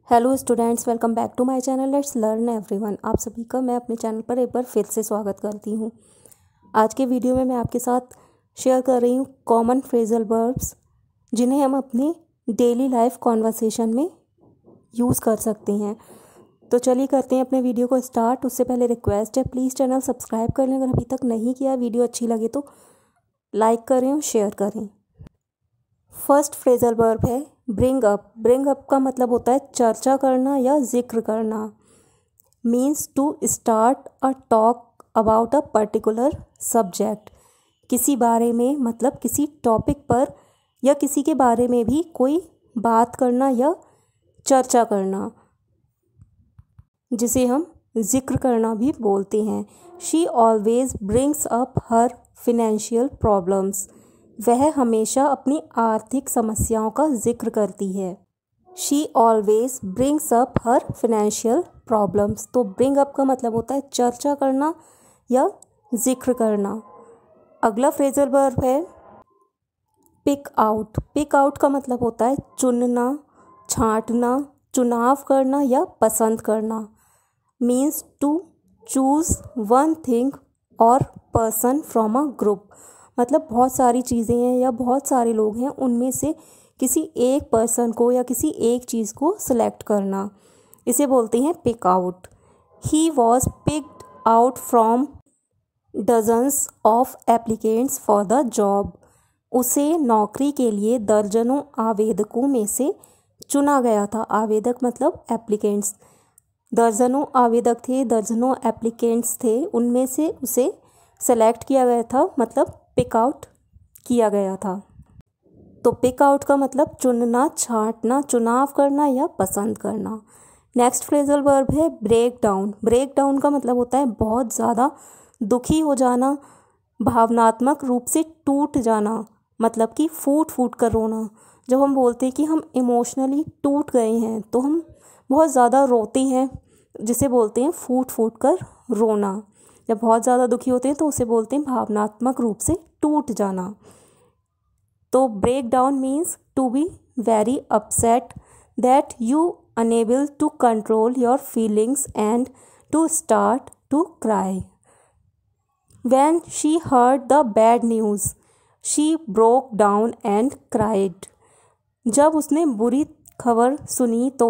Hello students, welcome back to my channel let's learn everyone. आप सभी का मैं अपने चैनल पर एक बार फिर से स्वागत करती हूँ। आज के वीडियो में मैं आपके साथ शेयर कर रही हूँ कॉमन फ्रेजल वर्ब्स जिन्हें हम अपनी डेली लाइफ कॉन्वर्सेशन में यूज़ कर सकते हैं। तो चलिए करते हैं अपने वीडियो को स्टार्ट। उससे पहले रिक्वेस्ट है, प्लीज़ चैनल सब्सक्राइब कर लें अगर अभी तक नहीं किया। वीडियो अच्छी लगे तो लाइक करें और शेयर करें। फर्स्ट फ्रेजल वर्ब है ब्रिंग अप। ब्रिंग अप का मतलब होता है चर्चा करना या जिक्र करना। Means to start a talk about a particular subject. किसी बारे में मतलब किसी टॉपिक पर या किसी के बारे में भी कोई बात करना या चर्चा करना, जिसे हम जिक्र करना भी बोलते हैं। She always brings up her financial problems. वह हमेशा अपनी आर्थिक समस्याओं का जिक्र करती है। She always brings up her financial problems. तो ब्रिंग अप का मतलब होता है चर्चा करना या जिक्र करना। अगला फ्रेजल वर्ब है पिक आउट। पिक आउट का मतलब होता है चुनना, छांटना, चुनाव करना या पसंद करना। Means to choose one thing और पर्सन फ्रॉम अ ग्रुप। मतलब बहुत सारी चीज़ें हैं या बहुत सारे लोग हैं, उनमें से किसी एक पर्सन को या किसी एक चीज़ को सिलेक्ट करना, इसे बोलते हैं pick out. He was picked out from dozens of applicants for the job. उसे नौकरी के लिए दर्जनों आवेदकों में से चुना गया था। आवेदक मतलब एप्लीकेंट्स। दर्जनों आवेदक थे, दर्जनों एप्लीकेंट्स थे, उनमें से उसे सेलेक्ट किया गया था, मतलब पिक आउट किया गया था। तो पिक आउट का मतलब चुनना, छांटना, चुनाव करना या पसंद करना। नेक्स्ट फ्रेजल वर्ब है ब्रेक डाउन। ब्रेक डाउन का मतलब होता है बहुत ज़्यादा दुखी हो जाना, भावनात्मक रूप से टूट जाना, मतलब कि फूट फूट कर रोना। जब हम बोलते हैं कि हम इमोशनली टूट गए हैं तो हम बहुत ज़्यादा रोते हैं, जिसे बोलते हैं फूट फूट कर रोना। जब बहुत ज़्यादा दुखी होते हैं तो उसे बोलते हैं भावनात्मक रूप से टूट जाना। तो break down means to be very upset that you unable to control your feelings and to start to cry. When she heard the bad news, she broke down and cried. जब उसने बुरी खबर सुनी तो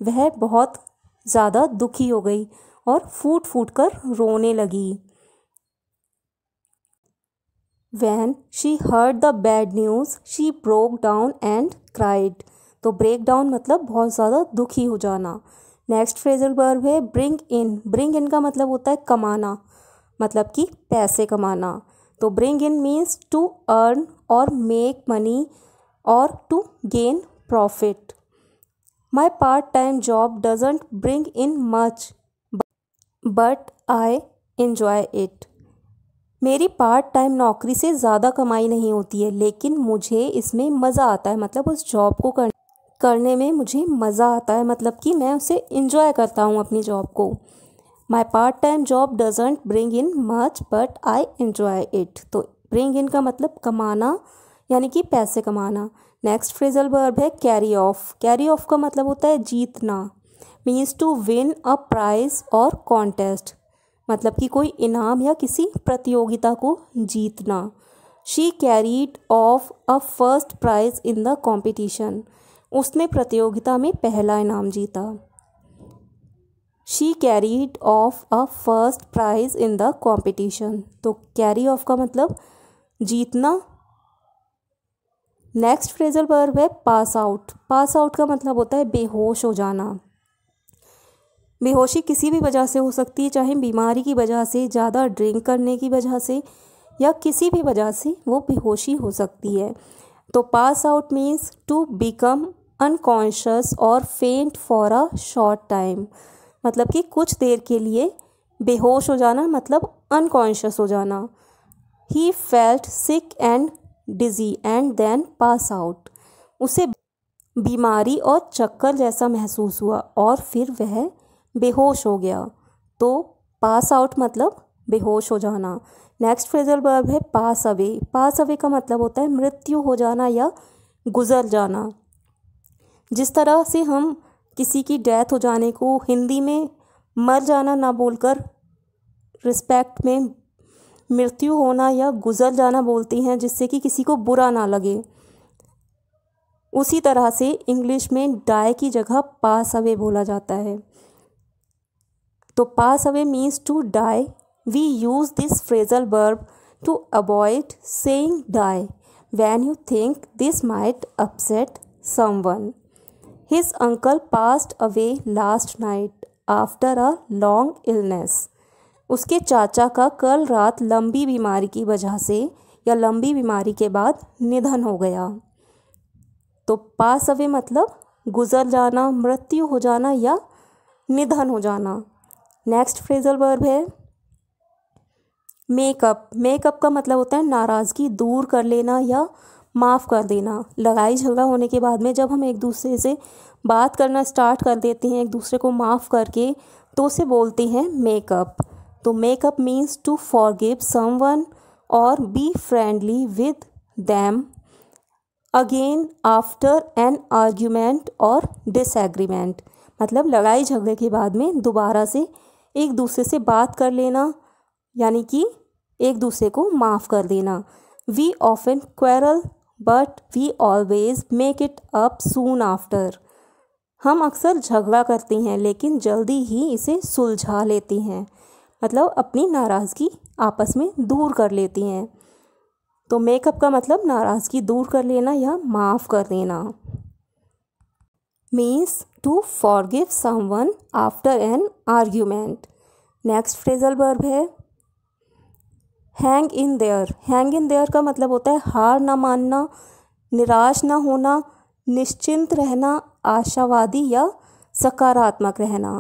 वह बहुत ज़्यादा दुखी हो गई और फूट फूट कर रोने लगी। When she heard the bad news, she broke down and cried. तो break down मतलब बहुत ज़्यादा दुखी हो जाना। नेक्स्ट फ्रेजल वर्ब है ब्रिंग इन। ब्रिंग इन का मतलब होता है कमाना, मतलब कि पैसे कमाना। तो bring in means to earn और मेक मनी और to gain profit. My part time job doesn't bring in much but I enjoy it. मेरी पार्ट टाइम नौकरी से ज़्यादा कमाई नहीं होती है, लेकिन मुझे इसमें मज़ा आता है। मतलब उस जॉब को करने में मुझे मज़ा आता है, मतलब कि मैं उसे इंजॉय करता हूँ अपनी जॉब को। My part time job doesn't bring in much but I enjoy it. तो ब्रिंग इन का मतलब कमाना, यानी कि पैसे कमाना। नेक्स्ट फ्रेजल वर्ब है कैरी ऑफ। कैरी ऑफ का मतलब होता है जीतना। Means to win a prize और कॉन्टेस्ट, मतलब कि कोई इनाम या किसी प्रतियोगिता को जीतना। She carried off a first prize in the competition. उसने प्रतियोगिता में पहला इनाम जीता। She carried off a first prize in the competition. तो कैरी ऑफ का मतलब जीतना। नेक्स्ट फ्रेजल वर्ब है पास आउट। पास आउट का मतलब होता है बेहोश हो जाना। बेहोशी किसी भी वजह से हो सकती है, चाहे बीमारी की वजह से, ज़्यादा ड्रिंक करने की वजह से या किसी भी वजह से वो बेहोशी हो सकती है। तो pass out means to become unconscious और faint for a short time, मतलब कि कुछ देर के लिए बेहोश हो जाना, मतलब अनकॉन्शियस हो जाना। He felt sick and dizzy and then pass out. उसे बीमारी और चक्कर जैसा महसूस हुआ और फिर वह बेहोश हो गया। तो पास आउट मतलब बेहोश हो जाना। नेक्स्ट फ्रेजल वर्ब है पास अवे। पास अवे का मतलब होता है मृत्यु हो जाना या गुजर जाना। जिस तरह से हम किसी की डेथ हो जाने को हिंदी में मर जाना ना बोलकर रिस्पेक्ट में मृत्यु होना या गुजर जाना बोलती हैं, जिससे कि किसी को बुरा ना लगे। उसी तरह से इंग्लिश में डाई की जगह पास अवे बोला जाता है। तो pass away means to die. We use this phrasal verb to avoid saying die when you think this might upset someone. His uncle passed away last night after a long illness. उसके चाचा का कल रात लंबी बीमारी की वजह से या लंबी बीमारी के बाद निधन हो गया। तो पास अवे मतलब गुजर जाना, मृत्यु हो जाना या निधन हो जाना। नेक्स्ट फ्रेजल वर्ब है मेकअप। मेकअप का मतलब होता है नाराज़गी दूर कर लेना या माफ़ कर देना। लड़ाई झगड़ा होने के बाद में जब हम एक दूसरे से बात करना स्टार्ट कर देते हैं, एक दूसरे को माफ़ करके, तो उसे बोलते हैं मेकअप। तो makeup means to forgive someone और be friendly with them again after an argument और डिसएग्रीमेंट। मतलब लड़ाई झगड़े के बाद में दोबारा से एक दूसरे से बात कर लेना, यानी कि एक दूसरे को माफ़ कर देना। We often quarrel but we always make it up soon after. हम अक्सर झगड़ा करते हैं लेकिन जल्दी ही इसे सुलझा लेते हैं, मतलब अपनी नाराज़गी आपस में दूर कर लेती हैं। तो मेकअप का मतलब नाराज़गी दूर कर लेना या माफ़ कर देना। Means to forgive someone after an argument. Next phrasal verb है hang in there. Hang in there का मतलब होता है हार ना मानना, निराश ना होना, निश्चिंत रहना, आशावादी या सकारात्मक रहना।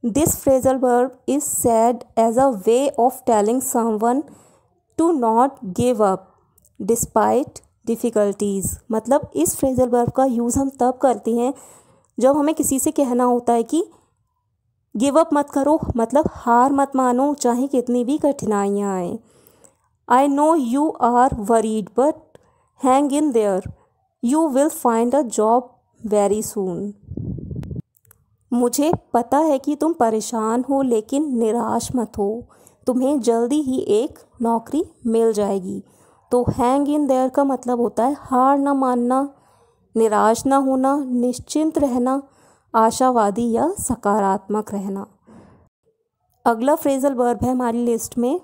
This phrasal verb is said as a way of telling someone to not give up despite difficulties. मतलब इस फ्रेजल वर्ब का यूज़ हम तब करते हैं जब हमें किसी से कहना होता है कि गिव अप मत करो, मतलब हार मत मानो चाहे कितनी भी कठिनाइयाँ आएँ। I know you are worried but hang in there, you will find a job very soon. मुझे पता है कि तुम परेशान हो लेकिन निराश मत हो, तुम्हें जल्दी ही एक नौकरी मिल जाएगी। तो हैंग इन देयर का मतलब होता है हार ना मानना, निराश ना होना, निश्चिंत रहना, आशावादी या सकारात्मक रहना। अगला फ्रेजल वर्ब है हमारी लिस्ट में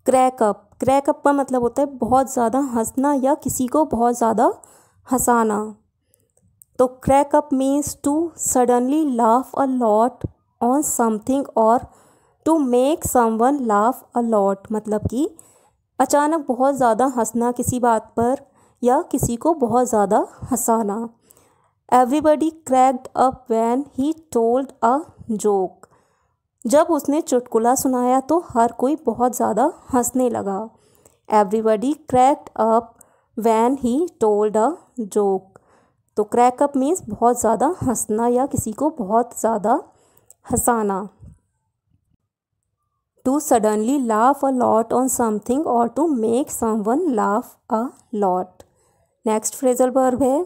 क्रैकअप। क्रैकअप का मतलब होता है बहुत ज़्यादा हंसना या किसी को बहुत ज़्यादा हंसाना। तो crack up means to suddenly laugh a lot on something और to make someone laugh a lot. मतलब कि अचानक बहुत ज़्यादा हंसना किसी बात पर या किसी को बहुत ज़्यादा हंसाना। Everybody cracked up when he told a joke. जब उसने चुटकुला सुनाया तो हर कोई बहुत ज़्यादा हंसने लगा। Everybody cracked up when he told a joke. तो क्रैकअप मीन्स बहुत ज़्यादा हंसना या किसी को बहुत ज़्यादा हंसाना। To suddenly laugh a lot on something और to make someone laugh a lot. Next phrasal verb है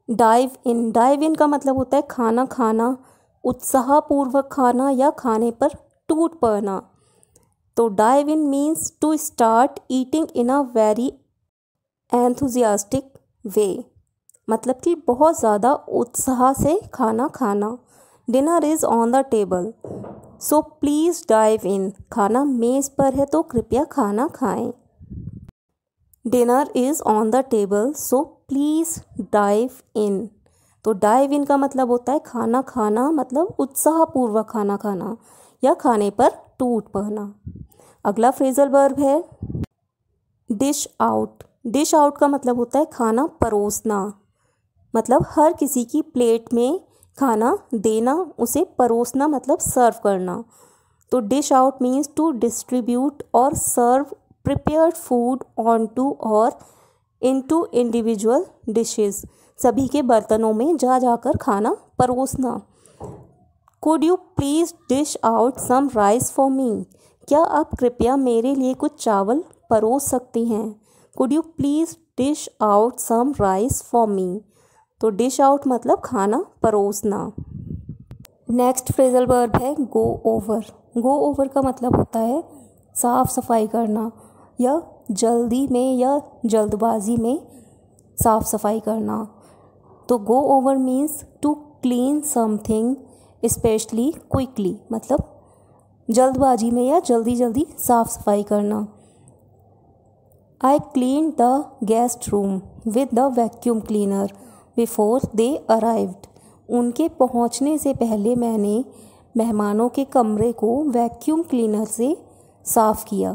डाइव इन। डाइव इन का मतलब होता है खाना खाना, उत्साहपूर्वक खाना या खाने पर टूट पड़ना। तो dive in means to start eating in a very enthusiastic way. मतलब कि बहुत ज़्यादा उत्साह से खाना खाना। Dinner is on the table so please dive in. खाना मेज़ पर है तो कृपया खाना खाएं। Dinner is on the table so please dive in. तो डाइव इन का मतलब होता है खाना खाना, मतलब उत्साहपूर्वक खाना खाना या खाने पर टूट पड़ना। अगला फ्रेजल वर्ब है डिश आउट। डिश आउट का मतलब होता है खाना परोसना, मतलब हर किसी की प्लेट में खाना देना, उसे परोसना मतलब सर्व करना। तो dish out means to distribute और serve prepared food on to और इनटू इंडिविजुअल डिशेस। सभी के बर्तनों में जा जाकर खाना परोसना। Could you please dish out some rice for me. क्या आप कृपया मेरे लिए कुछ चावल परोस सकती हैं। Could you please dish out some rice for me. तो डिश आउट मतलब खाना परोसना। नेक्स्ट फ्रेजल वर्ब है गो ओवर। गो ओवर का मतलब होता है साफ सफाई करना या जल्दी में या जल्दबाजी में साफ सफाई करना। तो go over means to clean something specially quickly, मतलब जल्दबाजी में या जल्दी जल्दी साफ सफाई करना। I clean the guest room with the vacuum cleaner before they arrived. उनके पहुंचने से पहले मैंने मेहमानों के कमरे को वैक्यूम क्लीनर से साफ़ किया।